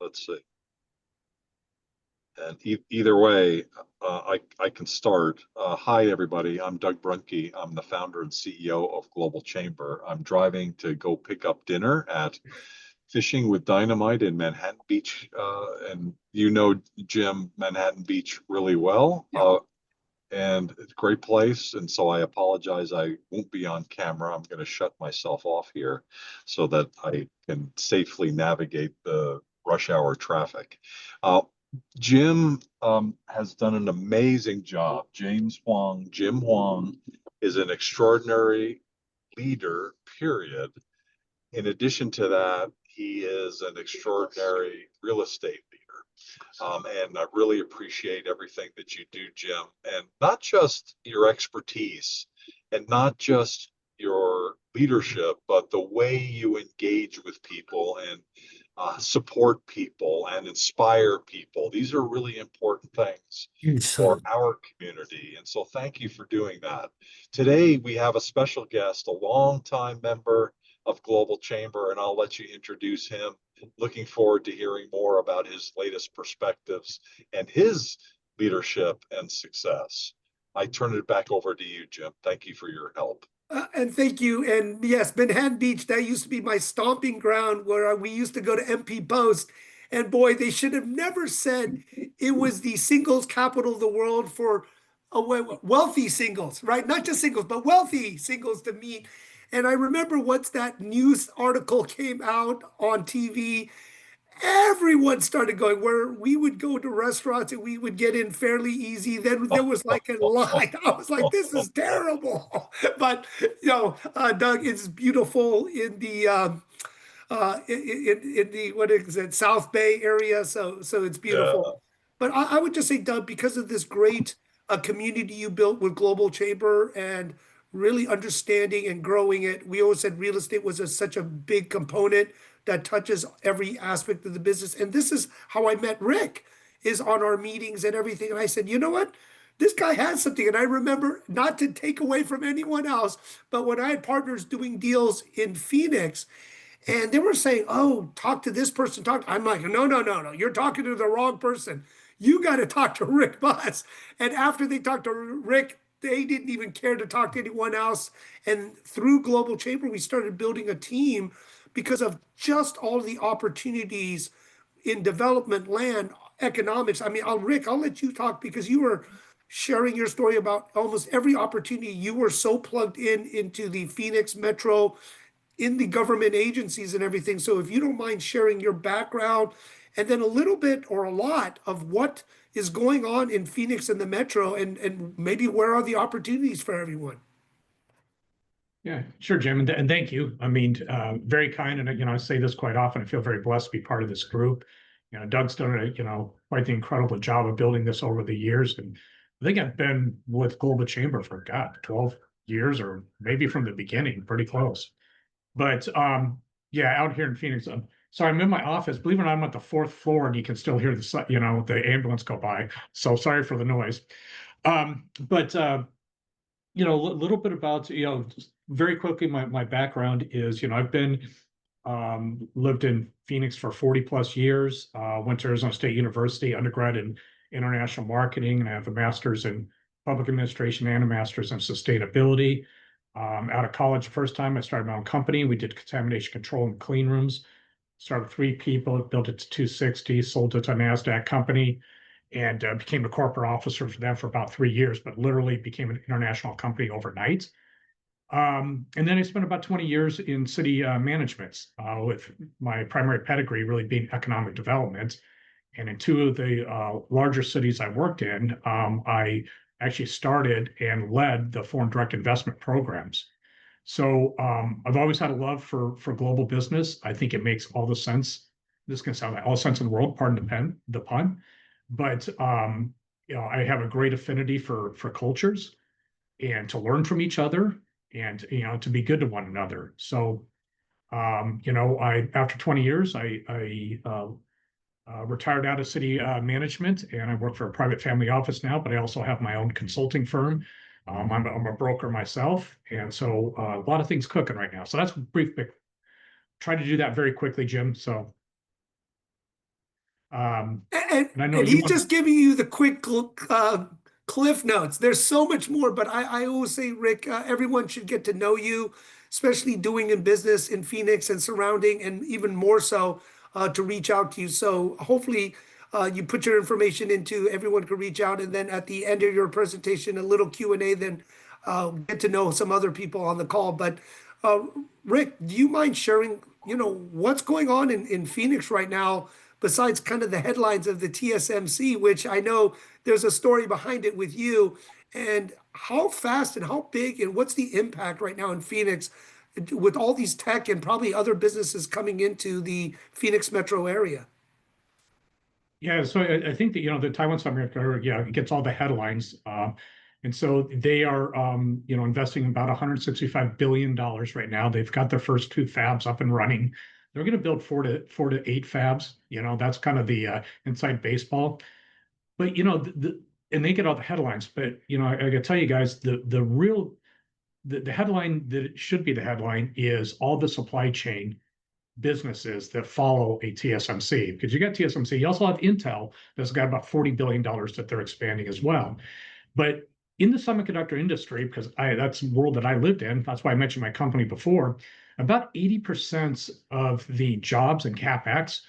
let's see. And either way, I can start. Hi, everybody. I'm Doug Brunke. I'm the founder and CEO of Global Chamber. I'm driving to go pick up dinner at Fishing with Dynamite in Manhattan Beach. And you know, Jim, Manhattan Beach really well. And it's a great place. And so I apologize. I won't be on camera. I'm going to shut myself off here so that I can safely navigate the rush hour traffic. Jim has done an amazing job. Jim Huang is an extraordinary leader, period. In addition to that, he is an extraordinary real estate leader. And I really appreciate everything that you do, Jim, and not just your expertise and not just your leadership, but the way you engage with people and support people and inspire people. These are really important things for our community. And so thank you for doing that. Today, we have a special guest, a longtime member of Global Chamber, and I'll let you introduce him. Looking forward to hearing more about his latest perspectives and his leadership and success. I turn it back over to you, Jim. Thank you for your help. And thank you. And yes, Manhattan Beach, that used to be my stomping ground where we used to go to MP Post. And boy, they should have never said it was the singles capital of the world for wealthy singles, right? Not just singles, but wealthy singles to meet. And I remember once that news article came out on TV, everyone started going where we would go to restaurants and we would get in fairly easy. Then there was like a line. I was like, this is terrible. But, Doug, it's beautiful in the in the what is it, South Bay area. So it's beautiful. Yeah. But I would just say, Doug, because of this great community you built with Global Chamber and really understanding and growing it, we always said real estate was such a big component that touches every aspect of the business. And this is how I met Rick, is on our meetings and everything. And I said, you know what? This guy has something. And I remember, not to take away from anyone else, but when I had partners doing deals in Phoenix, and they were saying, oh, talk to this person, I'm like, no. You're talking to the wrong person. You got to talk to Rick Buss. And after they talked to Rick, they didn't even care to talk to anyone else. And through Global Chamber, we started building a team because of just all the opportunities in development, land, economics. I mean, Rick, I'll let you talk because you were sharing your story about almost every opportunity. You were so plugged into the Phoenix Metro, in the government agencies and everything. So if you don't mind sharing your background and then a little bit or a lot of what is going on in Phoenix and the Metro and maybe where are the opportunities for everyone? Yeah, sure, Jim. And thank you. I mean, very kind. And, I say this quite often. I feel very blessed to be part of this group. Doug's done quite the incredible job of building this over the years. And I think I've been with Global Chamber for, 12 years or maybe from the beginning, pretty close. But yeah, out here in Phoenix. So I'm in my office. Believe it or not, I'm at the 4th floor, and you can still hear the ambulance go by. So sorry for the noise. But a little bit about very quickly, my background is I've been lived in Phoenix for 40 plus years. Went to Arizona State University, undergrad in international marketing, and I have a master's in public administration and a master's in sustainability. Out of college, first time I started my own company. We did contamination control in clean rooms. Started 3 people, built it to 260, sold it to a NASDAQ company, and became a corporate officer for them for about 3 years, but literally became an international company overnight. And then I spent about 20 years in city management, with my primary pedigree really being economic development. And in 2 of the larger cities I worked in, I actually started and led the foreign direct investment programs. So I've always had a love for global business. I think it makes all the sense. This can sound like all sense in the world, pardon the pun. But I have a great affinity for cultures and to learn from each other and to be good to one another. So I after 20 years, I retired out of city management, and I work for a private family office now, but I also have my own consulting firm. I'm a broker myself, and so a lot of things cooking right now. So that's brief. Try to do that very quickly, Jim. So And, And I know and you he's want. just giving you the quick cliff notes. There's so much more, but I always say, Rick, everyone should get to know you, especially doing in business in Phoenix and surrounding, and even more so to reach out to you. So hopefully you put your information into, everyone can reach out, and then at the end of your presentation, a little Q&A, then get to know some other people on the call. But uh, Rick, do you mind sharing, what's going on in Phoenix right now, besides kind of the headlines of the TSMC, which I know there's a story behind it with you, and how fast and how big and what's the impact right now in Phoenix with all these tech and probably other businesses coming into the Phoenix metro area? Yeah, so I think that the Taiwan Semiconductor, yeah, it gets all the headlines, and so they are investing about $165 billion right now. They've got their first two fabs up and running. They're going to build four to eight fabs. That's kind of the inside baseball. But and they get all the headlines. But I got to tell you guys, the headline that it should be the headline is all the supply chain businesses that follow a TSMC, because you got TSMC, you also have Intel that's got about $40 billion that they're expanding as well. But in the semiconductor industry, because that's the world that I lived in, that's why I mentioned my company before, about 80% of the jobs and CapEx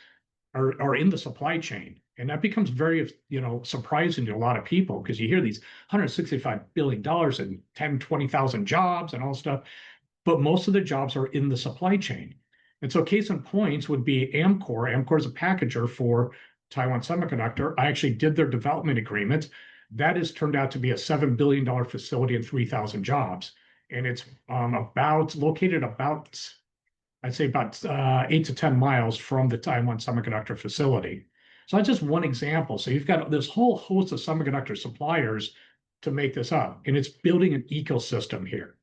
are in the supply chain. And that becomes very, surprising to a lot of people, because you hear these $165 billion and 10, 20,000 jobs and all stuff, but most of the jobs are in the supply chain. And so case in points would be Amkor. Amkor is a packager for Taiwan Semiconductor. I actually did their development agreement. That has turned out to be a $7 billion facility and 3,000 jobs. And it's located about, I'd say about 8 to 10 miles from the Taiwan Semiconductor facility. So that's just one example. So you've got this whole host of semiconductor suppliers to make this up. And it's building an ecosystem here.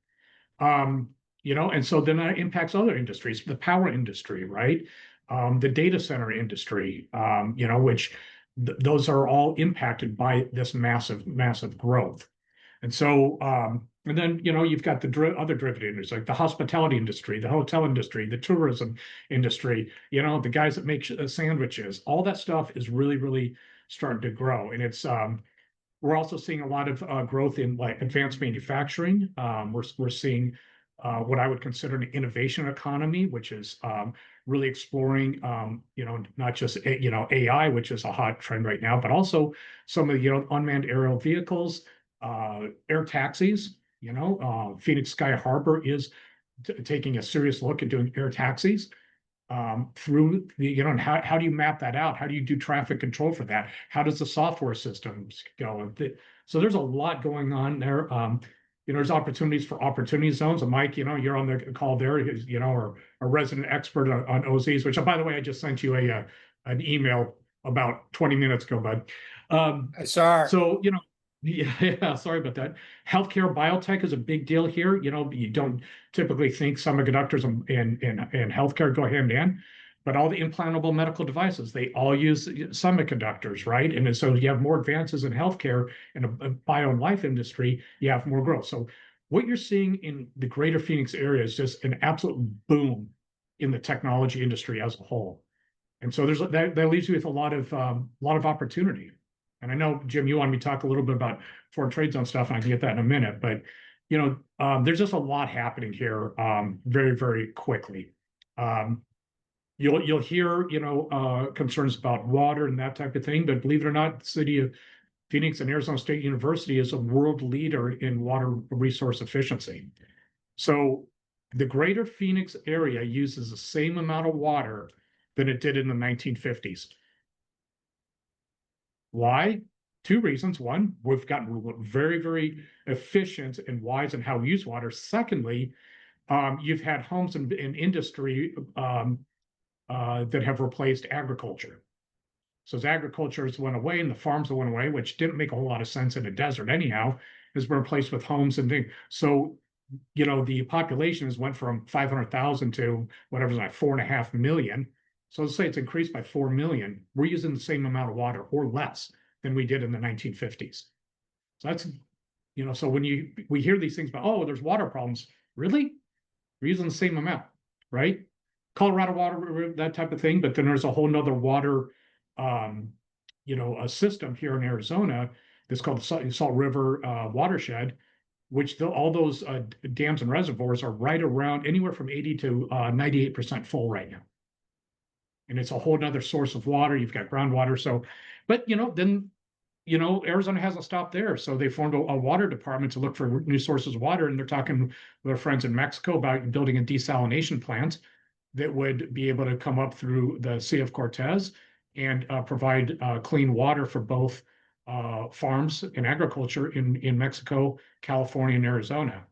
And so then that impacts other industries, the power industry, right? The data center industry, which those are all impacted by this massive, massive growth. And so, and then, you've got the other derivative industries, like the hospitality industry, the hotel industry, the tourism industry, the guys that make sandwiches, all that stuff is really, really starting to grow. And we're also seeing a lot of growth in like advanced manufacturing. We're seeing what I would consider an innovation economy, which is really exploring, not just AI, which is a hot trend right now, but also some of the unmanned aerial vehicles, air taxis. Phoenix Sky Harbor is taking a serious look at doing air taxis. Through and how do you map that out? How do you do traffic control for that? How does the software systems go? So there's a lot going on there. There's opportunities for opportunity zones. And Mike, you're on the call there, or a resident expert on OZs, which, by the way, I just sent you an email about 20 minutes ago, bud. I saw. So, yeah, sorry about that. Healthcare biotech is a big deal here. You don't typically think semiconductors and healthcare go hand in hand, but all the implantable medical devices, they all use semiconductors, right? And so you have more advances in healthcare and a bio and life industry, you have more growth. So what you're seeing in the greater Phoenix area is just an absolute boom in the technology industry as a whole. And so that leaves you with a lot of opportunity. And I know, Jim, you wanted me to talk a little bit about foreign trade zone stuff, and I can get that in a minute. But there's just a lot happening here, very, very quickly. You'll hear concerns about water and that type of thing, but believe it or not, the city of Phoenix and Arizona State University is a world leader in water resource efficiency. So the greater Phoenix area uses the same amount of water than it did in the 1950s. Why? Two reasons. One, we've gotten very, very efficient and wise in how we use water. Secondly, you've had homes and industry that have replaced agriculture. So as agriculture has went away and the farms that went away, which didn't make a whole lot of sense in a desert anyhow, has been replaced with homes and things. So, the population has went from 500,000 to whatever's like 4.5 million. So let's say it's increased by 4 million. We're using the same amount of water or less than we did in the 1950s. So that's, so when we hear these things about, oh, there's water problems, really? We're using the same amount, right? Colorado water, that type of thing. But then there's a whole nother water a system here in Arizona that's called the Salt River watershed, which all those dams and reservoirs are right around anywhere from 80 to 98% full right now. And it's a whole nother source of water. You've got groundwater. So, but then Arizona hasn't stopped there. So they formed a water department to look for new sources of water. And they're talking with their friends in Mexico about building a desalination plant that would be able to come up through the Sea of Cortez and provide clean water for both farms and agriculture in Mexico, California, and Arizona.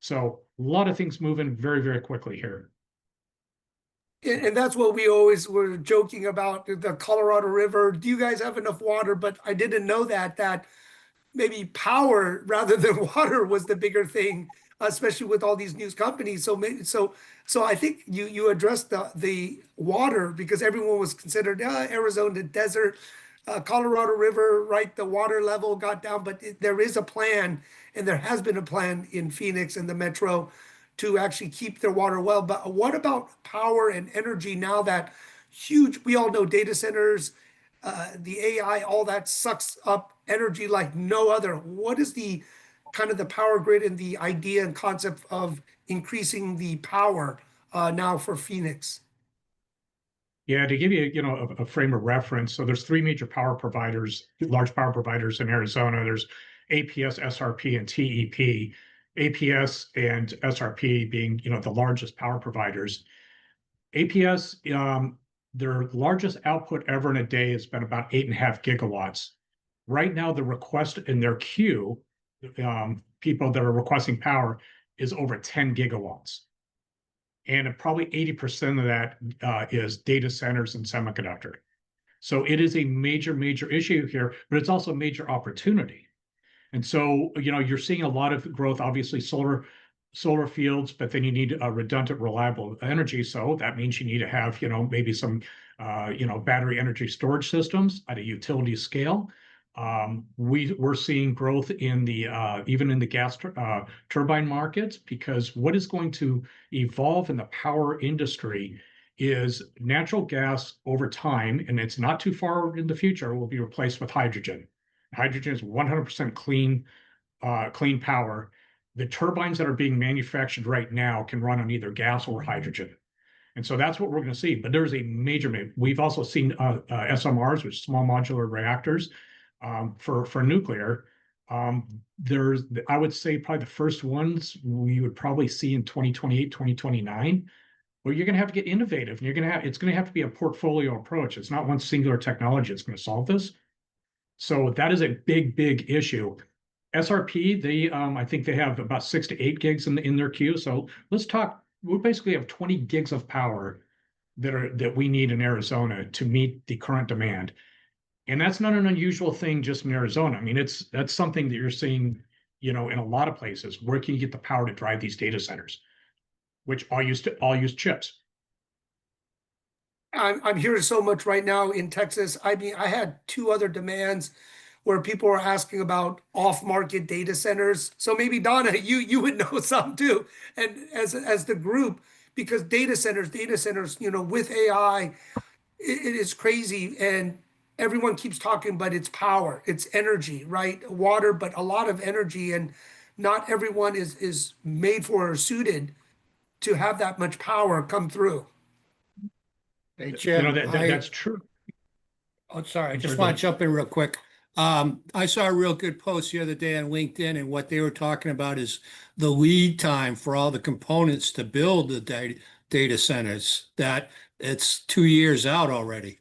So a lot of things moving very, very quickly here. And that's what we always were joking about, the Colorado River. Do you guys have enough water? But I didn't know that maybe power rather than water was the bigger thing, especially with all these news companies. So I think you addressed the water, because everyone was considered Arizona desert, Colorado River, right? The water level got down, but there is a plan, and there has been a plan in Phoenix and the metro to actually keep their water well. But what about power and energy now that huge, we all know data centers, the AI, all that sucks up energy like no other. What is the kind of the power grid and the idea and concept of increasing the power now for Phoenix? Yeah, to give you, a frame of reference. So there's three major power providers, large power providers in Arizona. There's APS, SRP, and TEP. APS and SRP being, the largest power providers. APS, their largest output ever in a day has been about 8.5 gigawatts. Right now, the request in their queue, people that are requesting power, is over 10 gigawatts. And probably 80% of that is data centers and semiconductor. So it is a major, major issue here, but it's also a major opportunity. And so, you're seeing a lot of growth, obviously solar fields, but then you need a redundant, reliable energy. So that means you need to have, maybe some, battery energy storage systems at a utility scale. We're seeing growth in the even in the gas turbine markets, because what is going to evolve in the power industry is natural gas over time, and it's not too far in the future, will be replaced with hydrogen. Hydrogen is 100% clean power. The turbines that are being manufactured right now can run on either gas or hydrogen. And so that's what we're going to see. But there's a major, we've also seen SMRs, which is small modular reactors, for nuclear. There's, I would say, probably the first ones we would probably see in 2028, 2029. Well, you're going to have to get innovative, and it's going to have to be a portfolio approach. It's not one singular technology that's going to solve this. So that is a big, big issue. SRP, I think they have about 6 to 8 gigs in their queue. So let's talk. We basically have 20 gigs of power that we need in Arizona to meet the current demand, and that's not an unusual thing just in Arizona. I mean, that's something that you're seeing, in a lot of places. Where can you get the power to drive these data centers, which all use chips? I'm hearing so much right now in Texas. I mean, I had two other demands where people were asking about off-market data centers. So maybe Donna, you would know some too, and as the group, because data centers, with AI, it is crazy, and everyone keeps talking, but it's power, it's energy, right? Water, but a lot of energy, and not everyone is made for or suited to have that much power come through. Hey, Jim, that's true. Oh, sorry. I just want to jump in real quick. I saw a real good post the other day on LinkedIn, and what they were talking about is the lead time for all the components to build the data centers, that it's 2 years out already.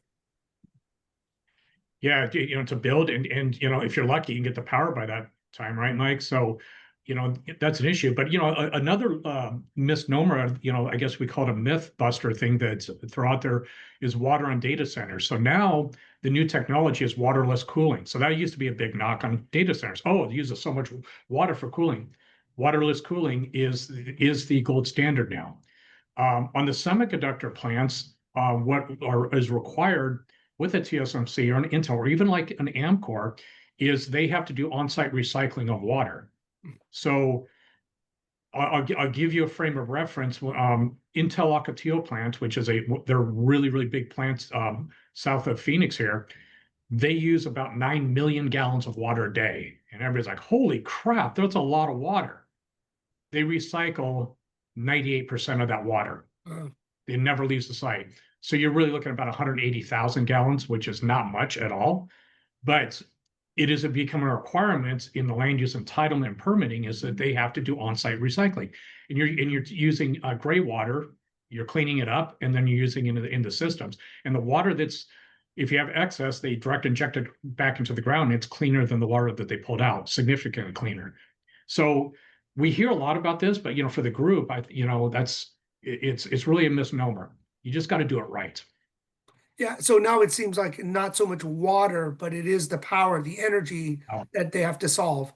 Yeah, to build and if you're lucky, you can get the power by that time, right, Mike? So, that's an issue. But another misnomer, I guess we call it a myth buster thing that's thrown out there, is water on data centers. So now the new technology is waterless cooling. So that used to be a big knock on data centers. Oh, it uses so much water for cooling. Waterless cooling is the gold standard now. On the semiconductor plants, what is required with a TSMC or an Intel or even like an Amkor is they have to do on-site recycling of water. So I'll give you a frame of reference. Intel Ocotillo plant, which is they're really, really big plants south of Phoenix here. They use about 9 million gallons of water a day. And everybody's like, holy crap, that's a lot of water. They recycle 98% of that water. It never leaves the site. So you're really looking at about 180,000 gallons, which is not much at all. But it is becoming a requirement in the land use entitlement and permitting is that they have to do on-site recycling. And you're using gray water, you're cleaning it up, and then you're using it in the systems. And the water that's, if you have excess, they direct inject it back into the ground. And it's cleaner than the water that they pulled out, significantly cleaner. So we hear a lot about this, but for the group, it's really a misnomer. You just got to do it right. Yeah, so now it seems like not so much water, but it is the power, the energy that they have to solve.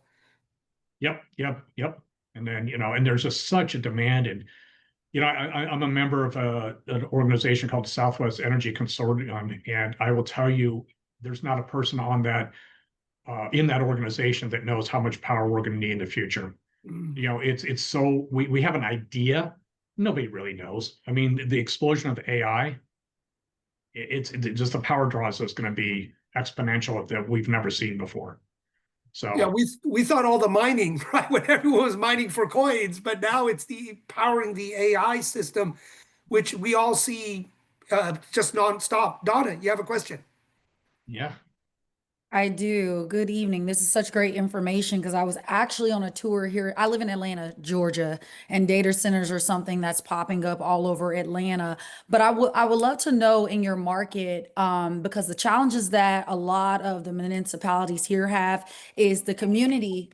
Yep. And then, and there's just such a demand. And, I'm a member of an organization called Southwest Energy Consortium. And I will tell you, there's not a person on that, in that organization that knows how much power we're going to need in the future. It's so, we have an idea. Nobody really knows. I mean, the explosion of AI, it's just the power draws is going to be exponential that we've never seen before. So yeah, we thought all the mining, right, when everyone was mining for coins, but now it's the powering the AI system, which we all see just nonstop. Donna, you have a question? yeah. I do. Good evening. This is such great information because I was actually on a tour here. I live in Atlanta, Georgia, and data centers are something that's popping up all over Atlanta. But I would love to know in your market, because the challenges that a lot of the municipalities here have is the community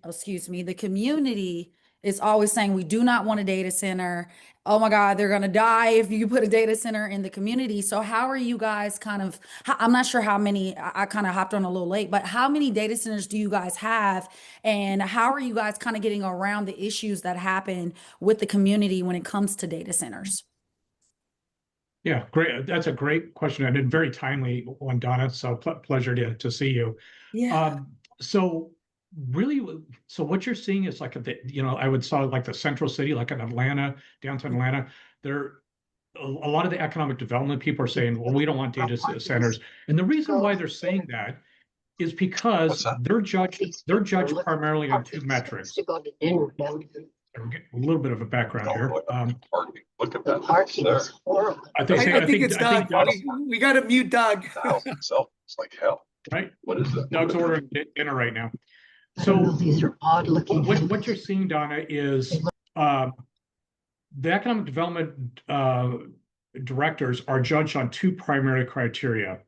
is always saying we do not want a data center. Oh my God, they're going to die if you put a data center in the community. So how are you guys I'm not sure how many, I kind of hopped on a little late, but how many data centers do you guys have? And how are you guys kind of getting around the issues that happen with the community when it comes to data centers? Yeah, great. That's a great question and a very timely one, Donna. So pleasure to see you. Yeah. So really, so what you're seeing is like I would say like the central city, like in Atlanta, downtown Atlanta, a lot of the economic development people are saying, well, we don't want data centers. And the reason why they're saying that is because they're judged primarily on two metrics. We're getting a little bit of a background here. Look at that. I think it's Doug. We got to mute Doug. It's like hell. Right? What is it? Doug's ordering dinner right now. So these are odd looking. What you're seeing, Donna, is the economic development directors are judged on two primary criteria: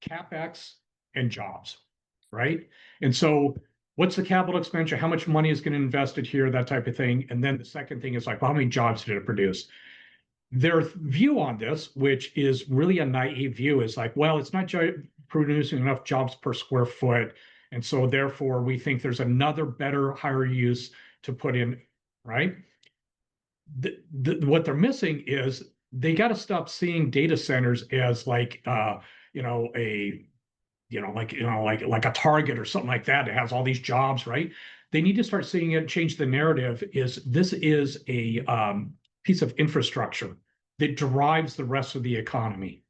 CapEx and jobs, right? And so what's the capital expenditure? How much money is getting invested here? That type of thing. And then the second thing is like, well, how many jobs did it produce? Their view on this, which is really a naive view, is like, well, it's not producing enough jobs per square foot. And so therefore we think there's another better, higher use to put in, right? What they're missing is they got to stop seeing data centers as like, like a Target or something like that. It has all these jobs, right? They need to start seeing it, change the narrative. This is a piece of infrastructure that drives the rest of the economy.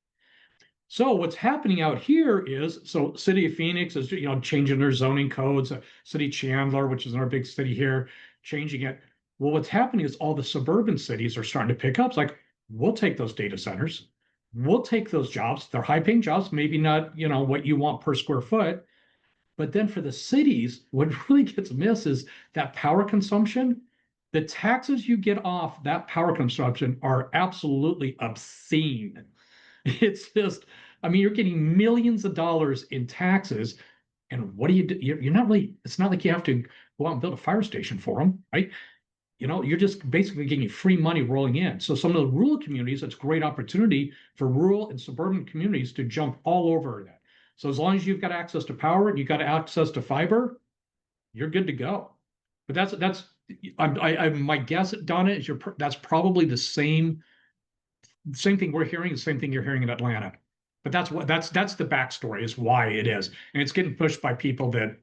So what's happening out here is, so City of Phoenix is, changing their zoning codes. City Chandler, which is another big city here, changing it. Well, what's happening is all the suburban cities are starting to pick up. It's like, we'll take those data centers. We'll take those jobs. They're high-paying jobs, maybe not, what you want per square foot. But then for the cities, what really gets missed is that power consumption. The taxes you get off that power consumption are absolutely obscene. It's just, you're getting millions of dollars in taxes. And what do you do? You're not really, it's not like you have to go out and build a fire station for them, right? You're just basically getting free money rolling in. So some of the rural communities, it's a great opportunity for rural and suburban communities to jump all over that. So as long as you've got access to power and you've got access to fiber, you're good to go. But that's my guess, Donna, is that's probably the same thing we're hearing, the same thing you're hearing in Atlanta. But that's the backstory, is why it is. And it's getting pushed by people that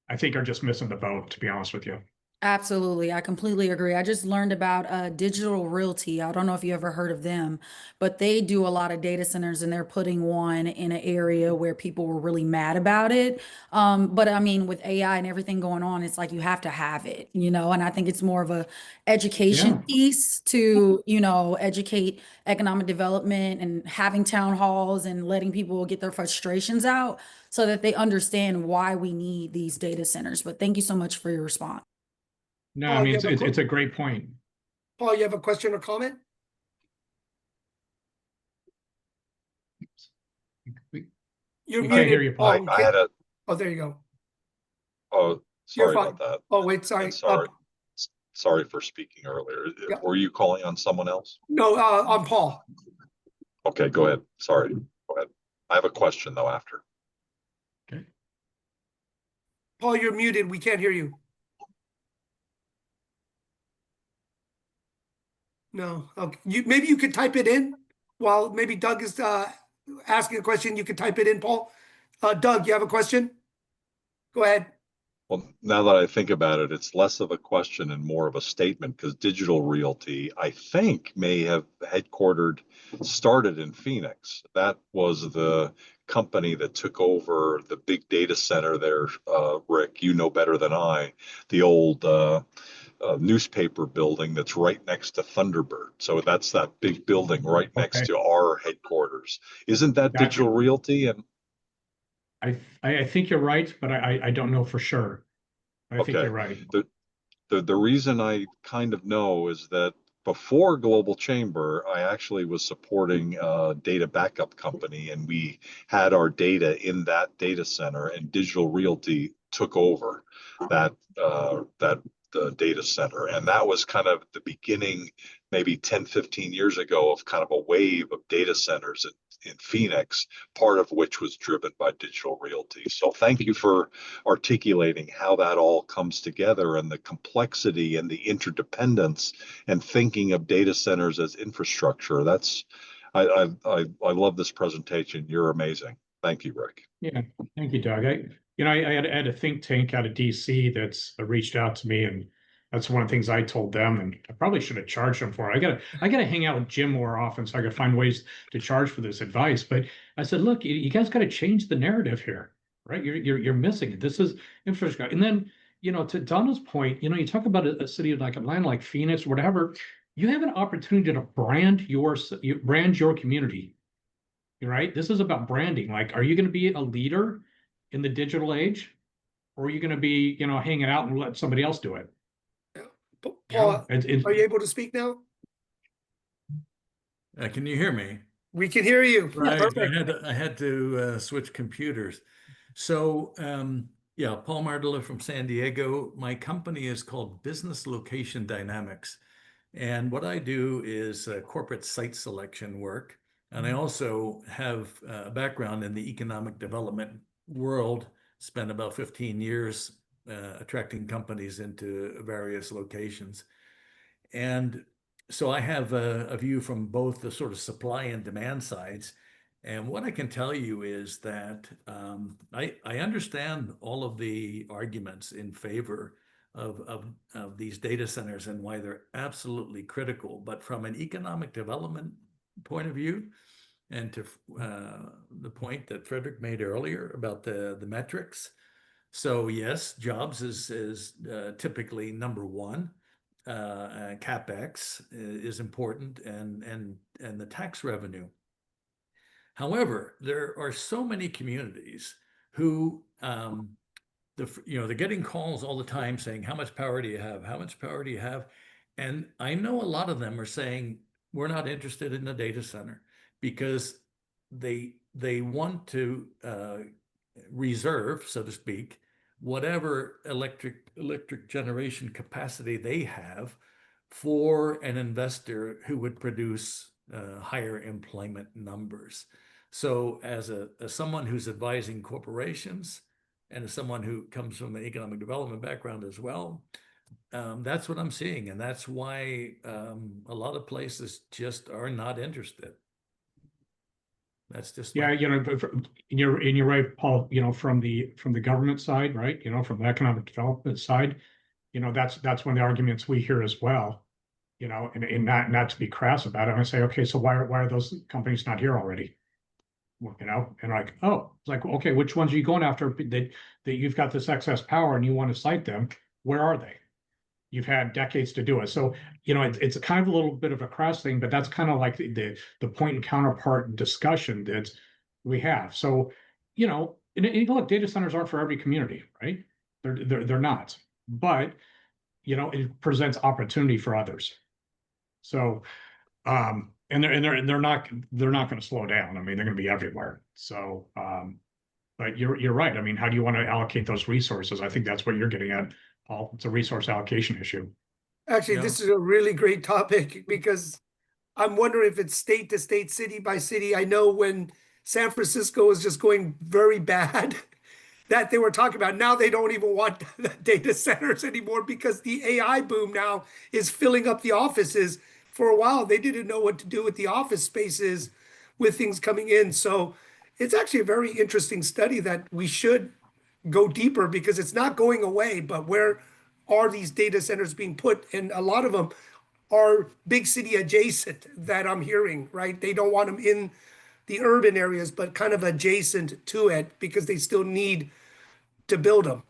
I think are just missing the boat, to be honest with you. Absolutely. I completely agree. I just learned about Digital Realty. I don't know if you ever heard of them, but they do a lot of data centers and they're putting one in an area where people were really mad about it. But I mean, with AI and everything going on, it's like you have to have it, and I think it's more of a education Yeah. piece to, educate economic development and having town halls and letting people get their frustrations out so that they understand why we need these data centers. But thank you so much for your response. No, I Paul, mean, you it's, have a it's, it's a great point. Paul, you have a question or comment? We, You're we can't hear muted, you, Paul. Paul. I had a, Oh, there you go. oh, You're sorry fine. about that. Oh, wait, sorry. And sorry for speaking earlier. Yeah. Were you calling on someone else? No, I'm Paul. Okay, go ahead. Sorry. Go ahead. I have a question though after. Okay. Paul, you're muted. We can't hear you. No. Okay. Maybe you could type it in while maybe Doug is asking a question. You could type it in, Paul. Doug, you have a question? Go ahead. Well, now that I think about it, it's less of a question and more of a statement because Digital Realty, I think, may have started in Phoenix. That was the company that took over the big data center there, Rick, you know better than I, the old newspaper building that's right next to Thunderbird. So that's that big building right next Okay. to our headquarters. Isn't that Gotcha. Digital Realty? And I think you're right, but I don't know for sure. I think okay, you're right. the reason I kind of know is that before Global Chamber, I actually was supporting a data backup company, and we had our data in that data center, and Digital Realty took over that the data center, and that was kind of the beginning, maybe 10, 15 years ago, of kind of a wave of data centers in Phoenix, part of which was driven by Digital Realty. So thank you for articulating how that all comes together and the complexity and the interdependence and thinking of data centers as infrastructure. I love this presentation. You're amazing. Thank you, Rick. Yeah, thank you, Doug. I had a think tank out of DC that's reached out to me, and that's one of the things I told them, and I probably should have charged them for it. I gotta hang out with Jim more often so I could find ways to charge for this advice. But I said, look, you guys got to change the narrative here, right? You're missing it. This is infrastructure. And then, to Donna's point, you talk about a city like Atlanta, like Phoenix, or whatever. You have an opportunity to brand your community. Right? This is about branding. Like, are you going to be a leader in the digital age, or are you going to be, hanging out and let somebody else do it? Paul, Are are you able to speak now? Can you hear me? We can hear you. Right. Perfect. I had to switch computers. So, yeah, Paul Mardula from San Diego. My company is called Business Location Dynamics. And what I do is corporate site selection work. And I also have a background in the economic development world, spent about 15 years attracting companies into various locations. And so I have a view from both the sort of supply and demand sides. And what I can tell you is that I understand all of the arguments in favor of these data centers and why they're absolutely critical. But from an economic development point of view, and to the point that Frederick made earlier about the metrics. So yes, jobs is typically number one. CapEx is important, and the tax revenue. However, there are so many communities who they're getting calls all the time saying, how much power do you have? How much power do you have? And I know a lot of them are saying, we're not interested in a data center because they want to reserve, so to speak, whatever electric generation capacity they have for an investor who would produce higher employment numbers. So as someone who's advising corporations, and as someone who comes from an economic development background as well, that's what I'm seeing. And that's why a lot of places just are not interested. That's just yeah, you're right, Paul, from the government side, right? From the economic development side, that's one of the arguments we hear as well, and not to be crass about it. And I say, okay, so why are those companies not here already? And like, oh, it's like, okay, which ones are you going after that you've got this excess power and you want to cite them? Where are they? You've had decades to do it. So, it's a kind of a little bit of a crass thing, but that's kind of like the point and counterpart discussion that we have. So, and look, data centers aren't for every community, right? They're not, but it presents opportunity for others. So, and they're not going to slow down. I mean, they're going to be everywhere. So, but you're right. I mean, how do you want to allocate those resources? I think that's what you're getting at, Paul. It's a resource allocation issue. Actually, Yeah. this is a really great topic because I'm wondering if it's state to state, city by city. I know when San Francisco was just going very bad, that they were talking about now they don't even want data centers anymore because the AI boom now is filling up the offices. For a while, they didn't know what to do with the office spaces with things coming in. So it's actually a very interesting study that we should go deeper because it's not going away, but where are these data centers being put? And a lot of them are big city adjacent that I'm hearing, right? They don't want them in the urban areas, but kind of adjacent to it because they still need to build them.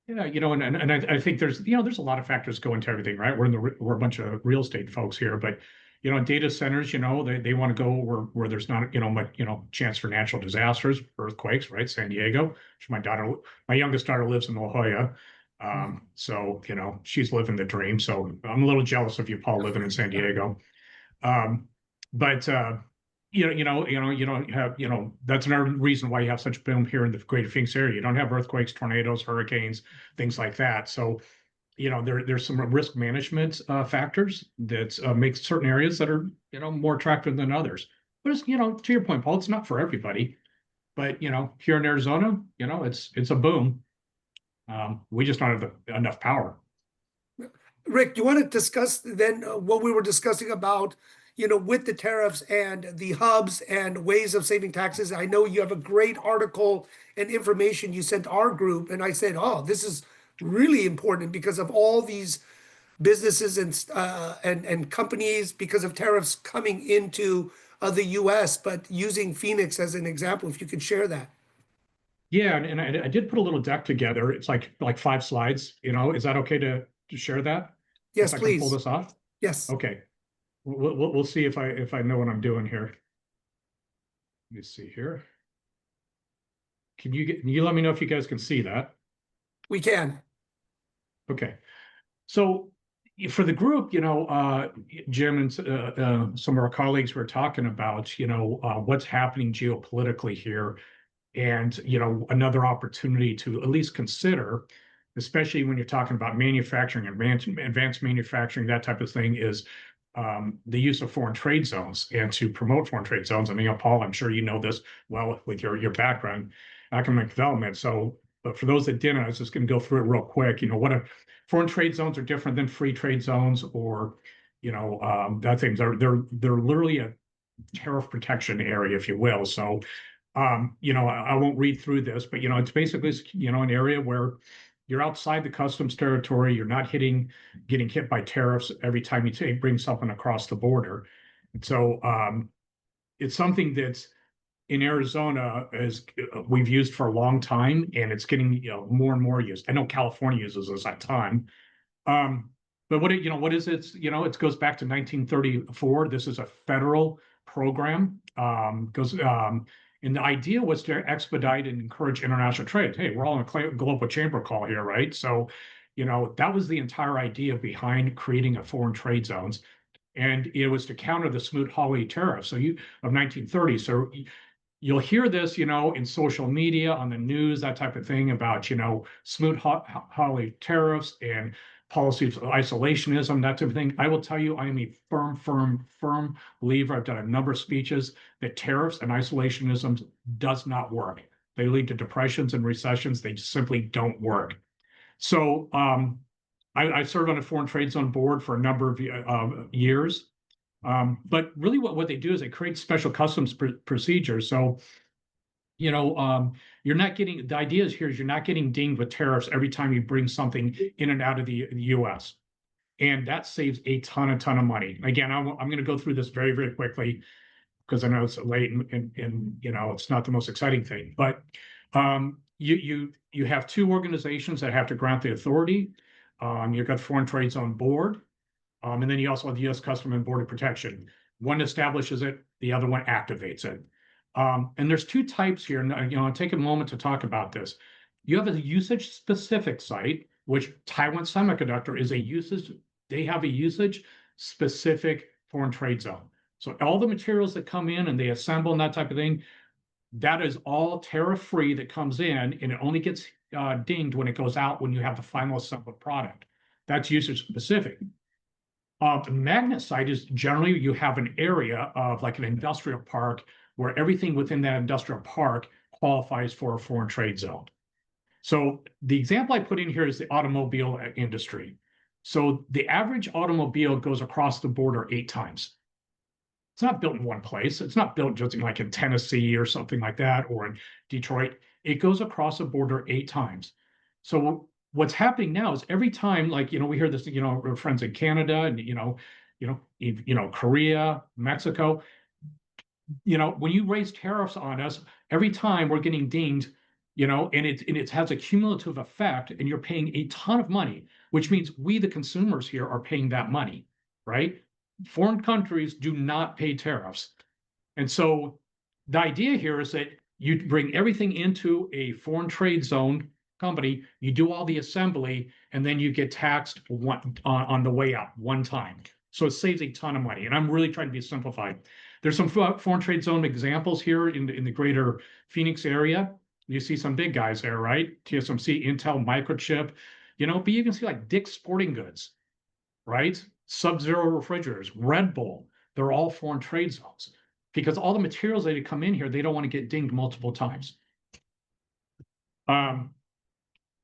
Yeah, and I think there's a lot of factors go into everything, right? We're a bunch of real estate folks here, but data centers, they want to go where there's not, much, chance for natural disasters, earthquakes, right? San Diego, which my youngest daughter lives in La Jolla. So, she's living the dream. So I'm a little jealous of you, Paul, living in San Diego. But you don't have, that's another reason why you have such boom here in the Greater Phoenix area. You don't have earthquakes, tornadoes, hurricanes, things like that. So, there's some risk management factors that make certain areas that are, more attractive than others. But it's, to your point, Paul, it's not for everybody. But, here in Arizona, it's a boom. We just don't have enough power. Rick, do you want to discuss then what we were discussing about, with the tariffs and the hubs and ways of saving taxes? I know you have a great article and information you sent our group, and I said, oh, this is really important because of all these businesses and companies because of tariffs coming into the U.S., but using Phoenix as an example, if you could share that. Yeah, and I did put a little deck together. It's like 5 slides. Is that okay to share that? Yes, if I can pull please. this off? Yes. Okay. We'll see if I know what I'm doing here. Let me see here. Can you let me know if you guys can see that? We can. Okay. So for the group, Jim and some of our colleagues were talking about, what's happening geopolitically here, and another opportunity to at least consider, especially when you're talking about manufacturing, advanced manufacturing, that type of thing, is the use of foreign trade zones and to promote foreign trade zones. I mean, Paul, I'm sure you know this well with your background, economic development. So, but for those that didn't, I was just going to go through it real quick. Foreign trade zones are different than free trade zones, or that things are they're literally a tariff protection area, if you will. So, I won't read through this, but it's basically an area where you're outside the customs territory. You're not getting hit by tariffs every time you bring something across the border. And so it's something that's in Arizona we've used for a long time, and it's getting more and more used. I know California uses this at time. But what is it? It goes back to 1934. This is a federal program. And the idea was to expedite and encourage international trade. Hey, we're all in a global chamber call here, right? So, that was the entire idea behind creating a foreign trade zones. And it was to counter the Smoot-Hawley tariff of 1930. So you'll hear this, in social media, on the news, that type of thing about, Smoot-Hawley tariffs and policies of isolationism, that type of thing. I will tell you, I am a firm believer. I've done a number of speeches that tariffs and isolationism does not work. They lead to depressions and recessions. They just simply don't work. So I served on a foreign trade zone board for a number of years. But really what they do is they create special customs procedures. So, you're not getting, the idea is here is you're not getting dinged with tariffs every time you bring something in and out of the US. And that saves a ton of money. Again, I'm going to go through this very, very quickly because I know it's late and it's not the most exciting thing. But you have two organizations that have to grant the authority. You've got Foreign Trade Zone Board, and then you also have the U.S. Customs and Border Protection. One establishes it, the other one activates it. And there's two types here. And I'll take a moment to talk about this. You have a usage-specific site, which Taiwan Semiconductor is a usage. They have a usage-specific foreign trade zone. So all the materials that come in and they assemble and that type of thing, that is all tariff-free that comes in, and it only gets dinged when it goes out when you have the final assembled product. That's usage-specific. The magnet site is generally you have an area of like an industrial park where everything within that industrial park qualifies for a foreign trade zone. So the example I put in here is the automobile industry. So the average automobile goes across the border 8 times. It's not built in one place. It's not built just like in Tennessee or something like that, or in Detroit. It goes across the border 8 times. So what's happening now is every time, like, we hear this, our friends in Canada and, Korea, Mexico, when you raise tariffs on us, every time we're getting dinged, and it has a cumulative effect, and you're paying a ton of money, which means we, the consumers here, are paying that money, right? Foreign countries do not pay tariffs. And so the idea here is that you bring everything into a foreign trade zone company, you do all the assembly, and then you get taxed on the way out one time. So it saves a ton of money. And I'm really trying to be simplified. There's some foreign trade zone examples here in the greater Phoenix area. You see some big guys there, right? TSMC, Intel, Microchip, but you can see like Dick's Sporting Goods, right? Sub-Zero refrigerators, Red Bull, they're all foreign trade zones because all the materials that come in here, they don't want to get dinged multiple times.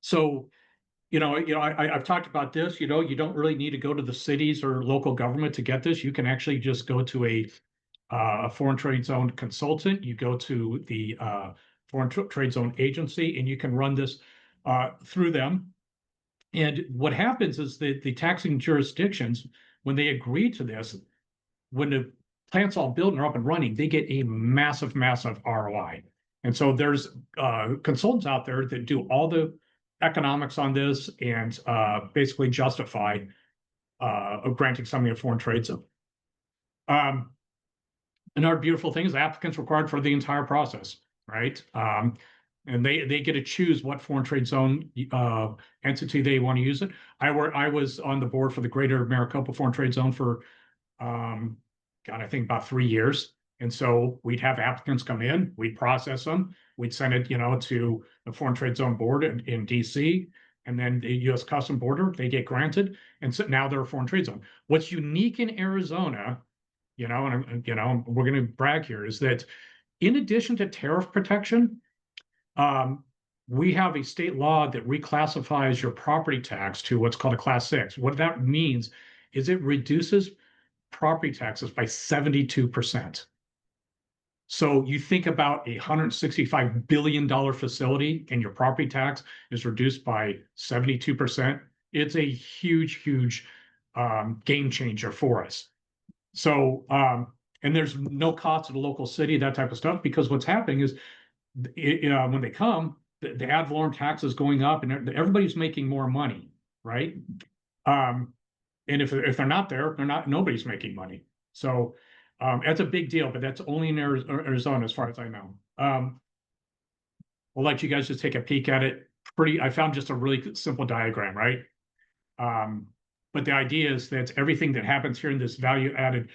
So, I've talked about this, you don't really need to go to the cities or local government to get this. You can actually just go to a foreign trade zone consultant. You go to the foreign trade zone agency, and you can run this through them. And what happens is that the taxing jurisdictions, when they agree to this, when the plant's all built and are up and running, they get a massive ROI. And so there's consultants out there that do all the economics on this and basically justify granting somebody a foreign trade zone. Another beautiful thing is the applicant's required for the entire process, right? And they get to choose what foreign trade zone entity they want to use it. I was on the board for the Greater Maricopa Foreign Trade Zone for, I think about 3 years. And so we'd have applicants come in, we'd process them, we'd send it, to the Foreign Trade Zone Board in DC, and then the U.S. Customs Border, they get granted, and so now they're a foreign trade zone. What's unique in Arizona, and we're going to brag here, is that in addition to tariff protection, we have a state law that reclassifies your property tax to what's called a Class 6. What that means is it reduces property taxes by 72%. So you think about a $165 billion facility and your property tax is reduced by 72%. It's a huge game changer for us. So, and there's no cost to the local city, that type of stuff, because what's happening is when they come, the ad valorem tax is going up and everybody's making more money, right? And if they're not there, nobody's making money. So that's a big deal, but that's only in Arizona as far as I know. We'll let you guys just take a peek at it. I found just a really simple diagram, right? But the idea is that everything that happens here in this value-added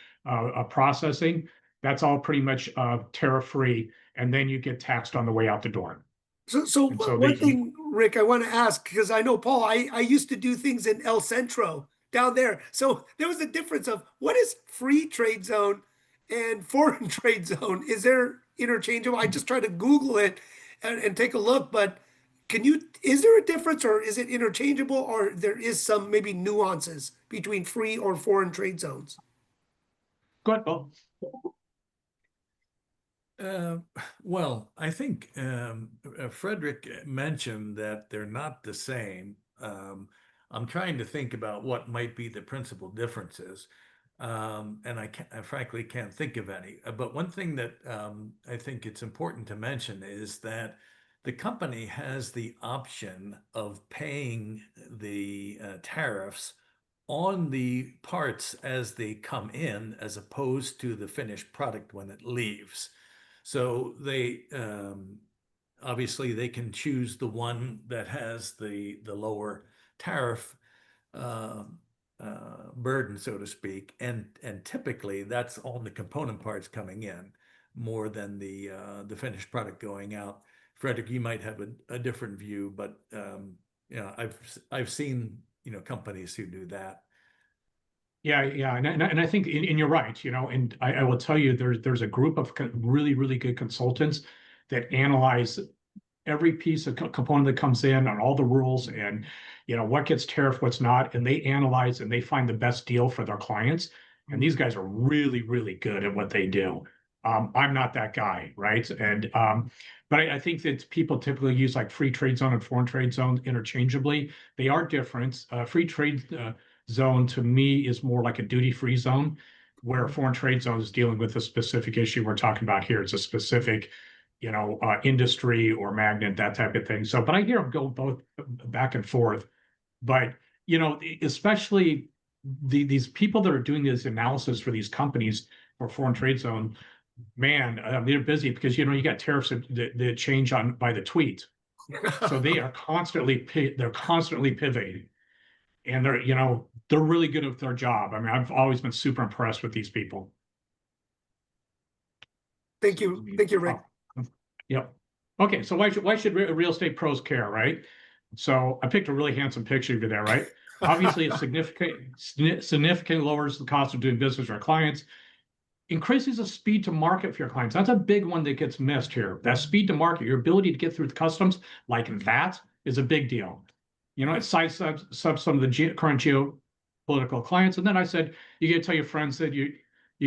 processing, that's all pretty much tariff-free, and then you get taxed on the way out the door. So one thing, Rick, I want to ask, because I know, Paul, I used to do things in El Centro down there. So there was a difference of what is free trade zone and foreign trade zone? Is there interchangeable? I just tried to Google it and take a look, but is there a difference, or is it interchangeable, or there is some maybe nuances between free or foreign trade zones? Go ahead, Paul. Well, I think Frederick mentioned that they're not the same. I'm trying to think about what might be the principal differences, and I frankly can't think of any. But one thing that I think it's important to mention is that the company has the option of paying the tariffs on the parts as they come in, as opposed to the finished product when it leaves. So they obviously they can choose the one that has the lower tariff uh, burden, so to speak, and typically that's on the component parts coming in more than the finished product going out. Frederick, you might have a different view, but yeah, I've seen companies who do that. Yeah, and I think, and you're right, and I will tell you, there's a group of really, really good consultants that analyze every piece of component that comes in on all the rules and, what gets tariffed, what's not, and they analyze and they find the best deal for their clients. And these guys are really, really good at what they do. I'm not that guy, right? And but I think that people typically use like free trade zone and foreign trade zone interchangeably. They are different. Free trade zone to me is more like a duty-free zone, where foreign trade zone is dealing with a specific issue we're talking about here. It's a specific, industry or magnet, that type of thing. So, but I hear them go both back and forth. But, especially these people that are doing this analysis for these companies for foreign trade zone, man, they're busy because, you got tariffs that change on by the tweet. So they are constantly pivoting. And they're really good at their job. I mean, I've always been super impressed with these people. Thank you, Rick. Yep. Okay, so why should real estate pros care, right? So I picked a really handsome picture of you there, right? Obviously, it significantly lowers the cost of doing business for our clients, increases the speed to market for your clients. That's a big one that gets missed here. That speed to market, your ability to get through the customs like that is a big deal. It sidesteps some of the current geopolitical clients. And then I said, you got to tell your friends that you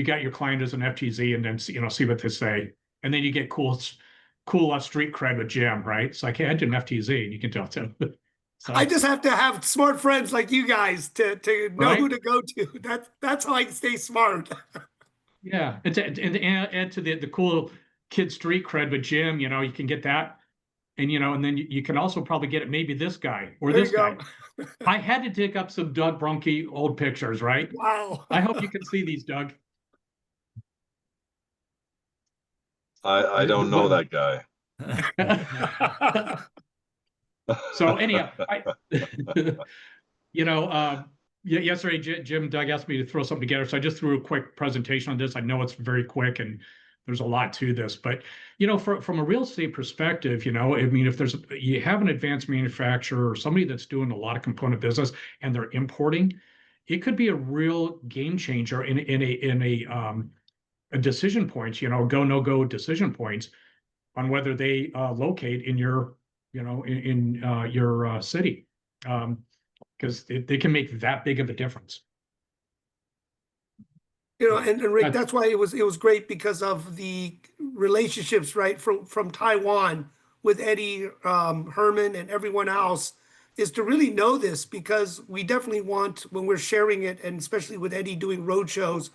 got your client as an FTZ, and then see what they say, and then you get cool street cred with Jim, right? It's like, hey, I did an FTZ, and you can tell too. So, I just have to have smart friends like you guys to know right? who to go to. That's how I stay smart. Yeah, and add to the cool kid street cred with Jim, you can get that. And and then you can also probably get it, maybe this guy or There this you go. guy. I had to dig up some Doug Brunke old pictures, right? Wow. I hope you can see these, Doug. I don't know that guy. So anyhow, yesterday Jim Doug asked me to throw something together, so I just threw a quick presentation on this. I know it's very quick and there's a lot to this, but from a real estate perspective, I mean, if you have an advanced manufacturer or somebody that's doing a lot of component business and they're importing, it could be a real game changer in a decision points, go no go decision points on whether they locate in your in your city, because they can make that big of a difference. And Rick, that's why it was great, because of the relationships, right, from Taiwan with Eddie Herman and everyone else, is to really know this, because we definitely want, when we're sharing it, and especially with Eddie doing road shows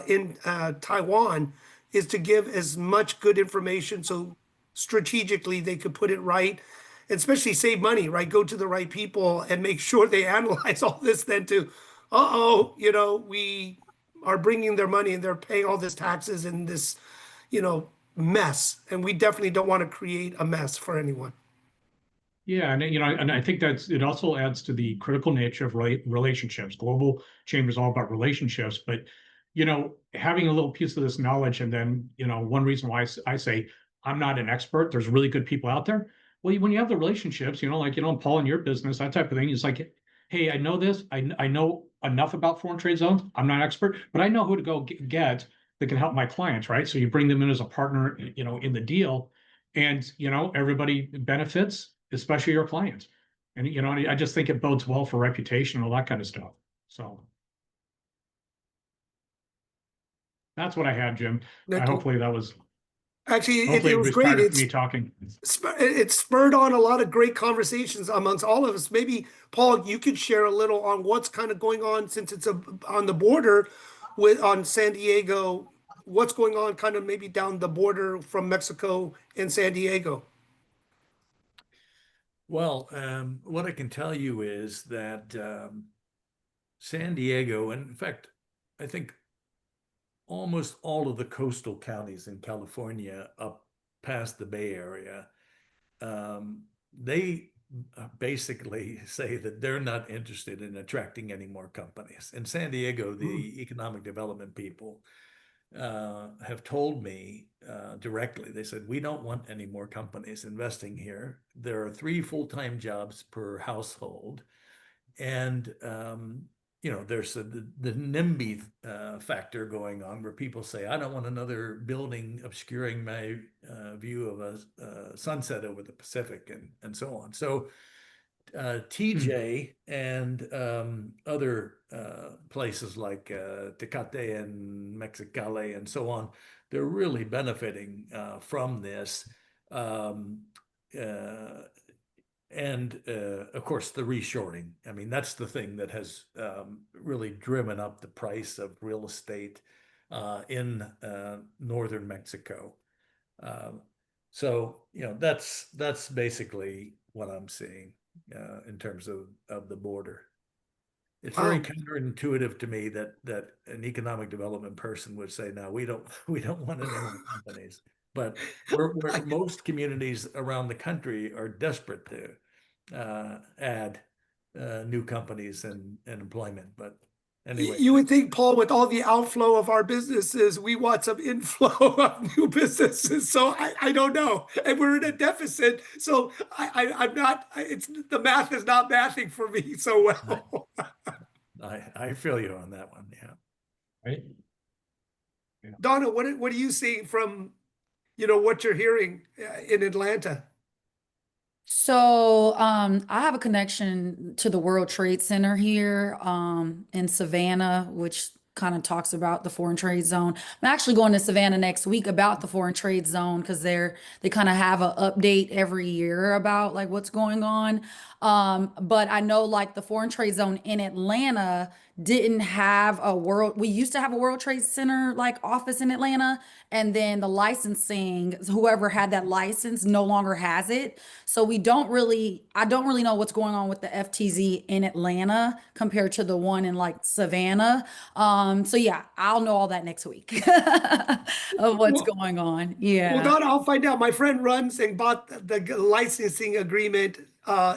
in Taiwan, is to give as much good information so strategically they could put it right, and especially save money, right? Go to the right people and make sure they analyze all this, then to, we are bringing their money and they're paying all this taxes and this, mess. And we definitely don't want to create a mess for anyone. Yeah, and I think it also adds to the critical nature of relationships. Global Chamber is all about relationships, but having a little piece of this knowledge, and then one reason why I say I'm not an expert. There's really good people out there. Well, when you have the relationships, like Paul in your business, that type of thing, it's like, hey, I know this. I know enough about foreign trade zones. I'm not an expert, but I know who to go get that can help my clients, right? So you bring them in as a partner, in the deal, and everybody benefits, especially your clients. And I just think it bodes well for reputation and all that kind of stuff. So that's what I had, Jim. Hopefully that was Actually, Hopefully it it was was great. tired of me talking. It spurred on a lot of great conversations amongst all of us. Maybe, Paul, you could share a little on what's kind of going on since it's on the border on San Diego. What's going on kind of maybe down the border from Mexico and San Diego? Well, what I can tell you is that San Diego, and in fact, I think almost all of the coastal counties in California up past the Bay Area, they basically say that they're not interested in attracting any more companies. In San Diego, the economic development people have told me directly, they said, we don't want any more companies investing here. There are 3 full-time jobs per household. And there's the NIMBY factor going on where people say, I don't want another building obscuring my view of a sunset over the Pacific and so on. So TJ and other places like Tecate and Mexicali and so on, they're really benefiting from this. And of course, the reshoring. I mean, that's the thing that has really driven up the price of real estate in northern Mexico. So, that's basically what I'm seeing in terms of the border. It's very counterintuitive to me that an economic development person would say, "No, we don't want any more companies." But most communities around the country are desperate to add new companies and employment. But anyway, You would think, Paul, with all the outflow of our businesses, we want some inflow of new businesses. So I don't know. And we're in a deficit. So I'm not, it's the math is not mathing for me so well. I feel you on that one. Yeah. Right. Donna, what are you seeing from, what you're hearing in Atlanta? So, I have a connection to the World Trade Center here, in Savannah, which kind of talks about the foreign trade zone. I'm actually going to Savannah next week about the foreign trade zone because they kind of have an update every year about like what's going on. But I know like the foreign trade zone in Atlanta didn't have we used to have a World Trade Center like office in Atlanta, and then the licensing, whoever had that license no longer has it. So I don't really know what's going on with the FTZ in Atlanta compared to the one in like Savannah. So yeah, I'll know all that next week of what's going on. Yeah. Well, Donna, I'll find out. My friend runs and bought the licensing agreement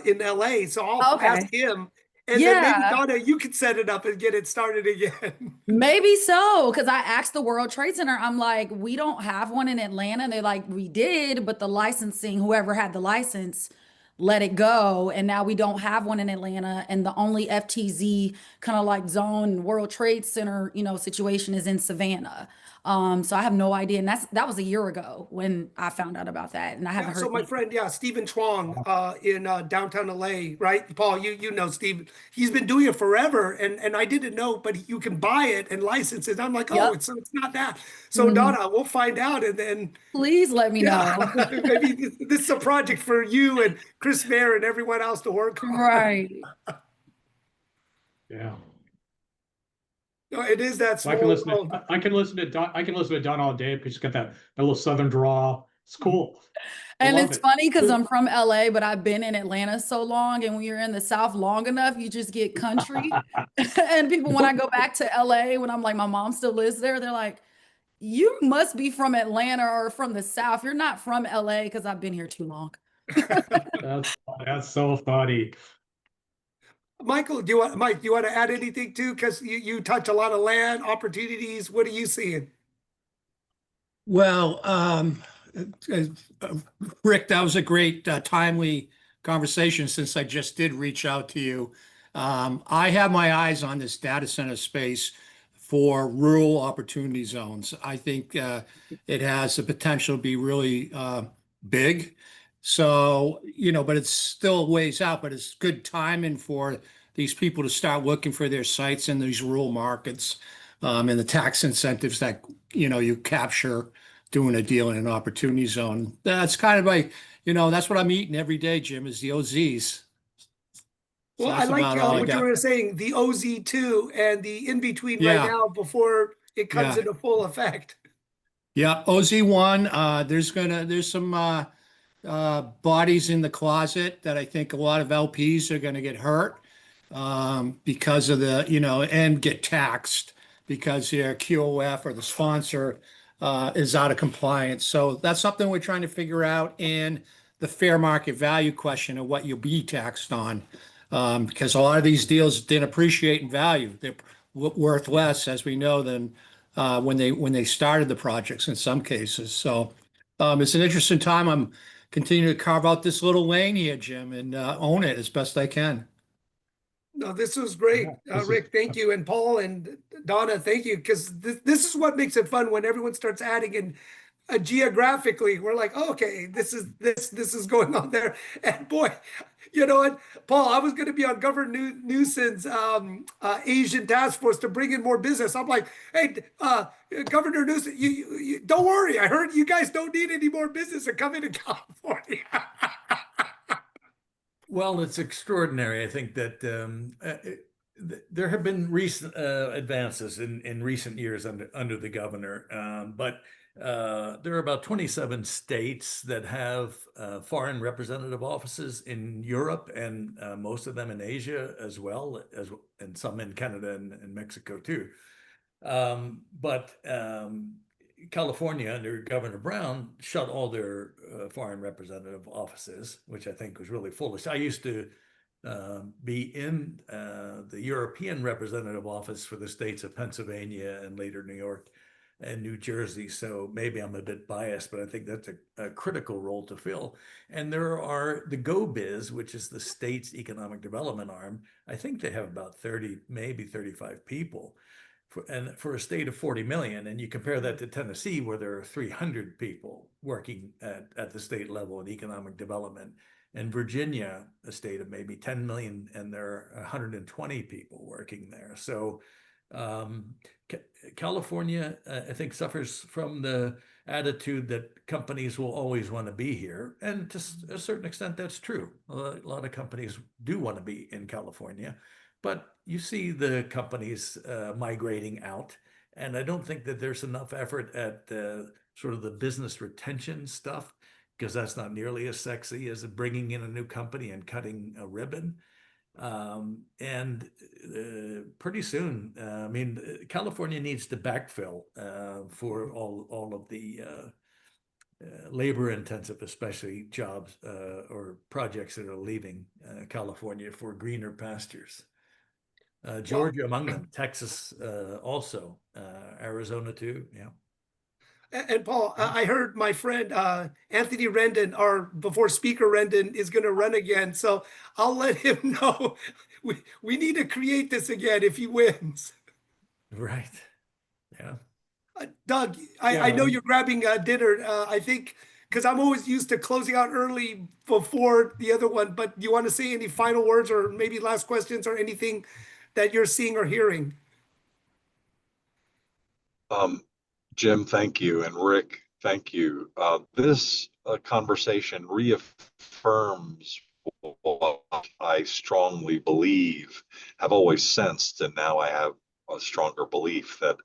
in LA. So I'll ask him. And then maybe, Yeah. Donna, you could set it up and get it started again. Maybe so, because I asked the World Trade Center, I'm like, we don't have one in Atlanta. And they're like, we did, but the licensing, whoever had the license, let it go. And now we don't have one in Atlanta. And the only FTZ kind of like zone World Trade Center, situation is in Savannah. So I have no idea. And that was a year ago when I found out about that. And I haven't heard. So my friend, Stephen Chuang in downtown LA, right? Paul, you know Stephen. He's been doing it forever, and I didn't know, but you can buy it and license it. I'm like, oh, it's not that. So Donna, we'll find out, and then please let me know. Maybe this is a project for you and Chris Mayer and everyone else to work on. Right. Yeah. No, it is that small. I can listen to Don all day because she's got that little Southern drawl. It's cool. And it's funny because I'm from LA, but I've been in Atlanta so long. And when you're in the South long enough, you just get country. And people, when I go back to LA, when I'm like, my mom still lives there, they're like, you must be from Atlanta or from the South. You're not from LA because I've been here too long. That's so funny. Michael, Mike, do you want to add anything too? Because you touch a lot of land opportunities. What are you seeing? Well, Rick, that was a great, timely conversation since I just did reach out to you. I have my eyes on this data center space for rural opportunity zones. I think it has the potential to be really big. So, but it's still a ways out, but it's good timing for these people to start looking for their sites in these rural markets, and the tax incentives that, you capture doing a deal in an opportunity zone. That's kind of like, that's what I'm eating every day, Jim, is the OZs. So Well, I that's like about all I what you got. were saying, the OZ2 and the in between right Yeah. now before it comes Yeah. into full effect. Yeah, OZ1, there's some bodies in the closet that I think a lot of LPs are gonna get hurt because of and get taxed because their QOF or the sponsor is out of compliance. So that's something we're trying to figure out, and the fair market value question of what you'll be taxed on. Because a lot of these deals didn't appreciate in value. They're worth less, as we know, than when they started the projects in some cases. So it's an interesting time. I'm continuing to carve out this little lane here, Jim, and own it as best I can. No, this was great. Rick, thank you. And Paul and Donna, thank you. Because this is what makes it fun when everyone starts adding in geographically. We're like, oh, okay, this is going on there. And boy, you know what, Paul, I was going to be on Governor Newsom's Asian task force to bring in more business. I'm like, hey, Governor Newsom, you don't worry. I heard you guys don't need any more business to come into California. Well, it's extraordinary. I think that there have been recent advances in recent years under the governor, but there are about 27 states that have foreign representative offices in Europe, and most of them in Asia as well, and some in Canada and Mexico too. But California under Governor Brown shut all their foreign representative offices, which I think was really foolish. I used to be in the European representative office for the states of Pennsylvania and later New York and New Jersey. So maybe I'm a bit biased, but I think that's a critical role to fill. And there are the GoBiz, which is the state's economic development arm. I think they have about 30, maybe 35 people. For a state of 40 million, and you compare that to Tennessee, where there are 300 people working at the state level in economic development, and Virginia, a state of maybe 10 million, and there are 120 people working there. So California, I think, suffers from the attitude that companies will always want to be here. And to a certain extent, that's true. A lot of companies do want to be in California. But you see the companies migrating out, and I don't think that there's enough effort at sort of the business retention stuff, because that's not nearly as sexy as bringing in a new company and cutting a ribbon. And pretty soon, I mean, California needs to backfill for all of the labor-intensive, especially jobs or projects that are leaving California for greener pastures. Georgia among them, Texas also, Arizona too. Yeah. And Paul, I heard my friend Anthony Rendon, or before Speaker Rendon, is going to run again. So I'll let him know we need to create this again if he wins. Right. Yeah. Doug, I know you're grabbing dinner. I think because I'm always used to closing out early before the other one. But do you want to say any final words or maybe last questions or anything that you're seeing or hearing? Jim, thank you. And Rick, thank you. This conversation reaffirms what I strongly believe, have always sensed, and now I have a stronger belief that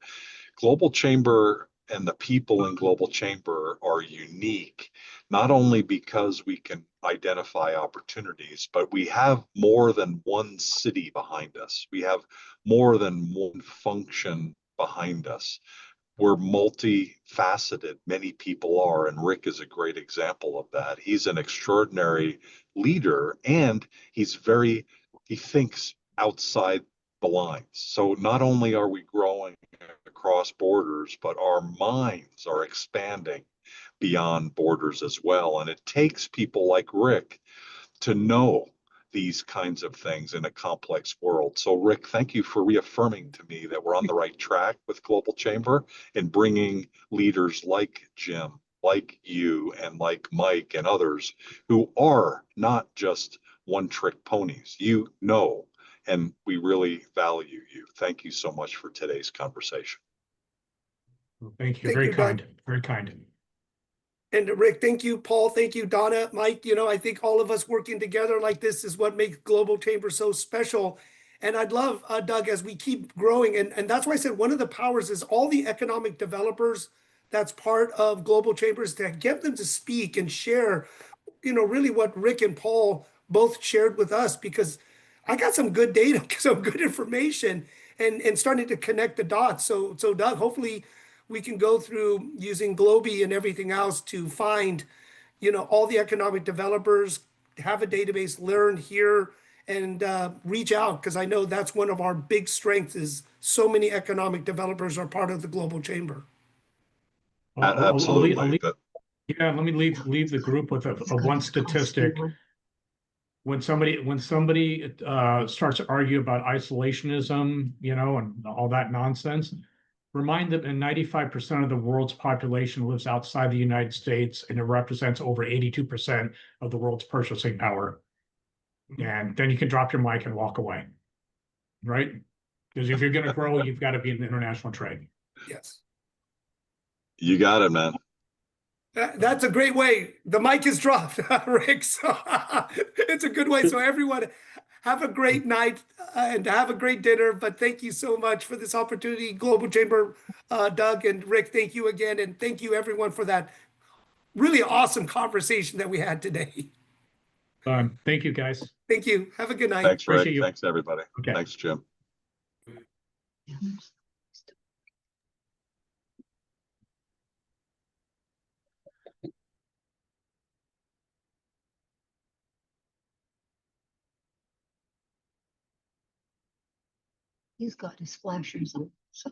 Global Chamber and the people in Global Chamber are unique, not only because we can identify opportunities, but we have more than one city behind us. We have more than one function behind us. We're multifaceted. Many people are, and Rick is a great example of that. He's an extraordinary leader, and he thinks outside the lines. So not only are we growing across borders, but our minds are expanding beyond borders as well. And it takes people like Rick to know these kinds of things in a complex world. So Rick, thank you for reaffirming to me that we're on the right track with Global Chamber and bringing leaders like Jim, like you, and like Mike and others who are not just one-trick ponies. You know, and we really value you. Thank you so much for today's conversation. Thank you. Thank Very you, Doug. kind. Very kind. And Rick, thank you. Paul, thank you. Donna, Mike, I think all of us working together like this is what makes Global Chamber so special. And I'd love, Doug, as we keep growing, and that's why I said one of the powers is all the economic developers that's part of Global Chambers, to get them to speak and share, really what Rick and Paul both shared with us, because I got some good data, some good information, and starting to connect the dots. So Doug, hopefully we can go through using Globi and everything else to find, all the economic developers, have a database, learn here, and reach out, because I know that's one of our big strengths is so many economic developers are part of the Global Chamber. Absolutely. Yeah, let me leave the group with a one statistic. When somebody starts to argue about isolationism, and all that nonsense, remind them that 95% of the world's population lives outside the United States, and it represents over 82% of the world's purchasing power. And then you can drop your mic and walk away, right? Because if you're going to grow, you've got to be in international trade. Yes. You got it, man. That's a great way. The mic is dropped, Rick. So it's a good way. So everyone, have a great night and have a great dinner. But thank you so much for this opportunity, Global Chamber. Doug and Rick, thank you again. And thank you everyone for that really awesome conversation that we had today. Thank you, guys. Thank you. Have a good night. Thanks, Rick. Appreciate you. Thanks, everybody. Okay. Thanks, Jim. He's got his flashers on. So